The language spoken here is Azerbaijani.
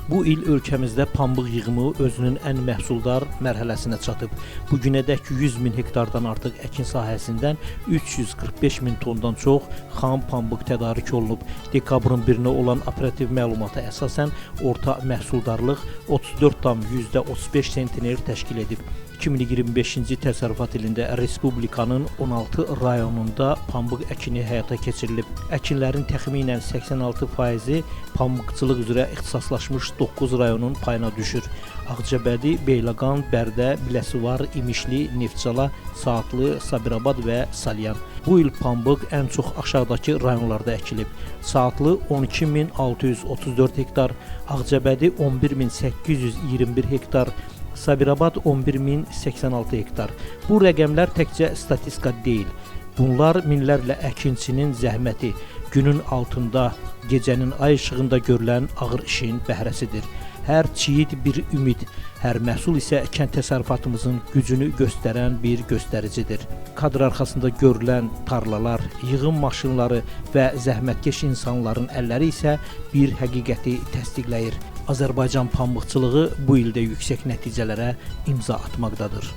Bu il ölkəmizdə pambıq yığımı özünün ən məhsuldar mərhələsinə çatıb. Bu günədək 100 min hektardan artıq əkin sahəsindən 345 min tondan çox xam pambıq tədarik olunub. Dekabrın 1-nə olan operativ məlumata əsasən orta məhsuldarlıq 34,35 sentner təşkil edib. 2025-ci təsərrüfat ilində Respublikanın 16 rayonunda pambıq əkini həyata keçirilib. Əkinlərin təxminən 86%-i pambıqçılıq üzrə ixtisaslaşmış 9 rayonun payına düşür. Ağcabədi, Beyləqan, Bərdə, Biləsuvar, İmişli, Neftçala, Saatlı, Sabirabad və Salyan. Bu il pambıq ən çox aşağıdakı rayonlarda əkilib. Saatlı 12.634 hektar, Ağcabədi 11.821 hektar, Sabirabad 11.086 hektar. Bu rəqəmlər təkcə statistika deyil. Bunlar minlərlə əkinçinin zəhməti, günün altında, gecənin ay işığında görülən ağır işin bəhrəsidir. Hər çiyid bir ümid, hər məhsul isə kənd təsərrüfatımızın gücünü göstərən bir göstəricidir. Kadr arxasında görülən tarlalar, yığım maşınları və zəhmətkeş insanların əlləri isə bir həqiqəti təsdiqləyir. Azərbaycan pambıqçılığı bu ildə yüksək nəticələrə imza atmaqdadır.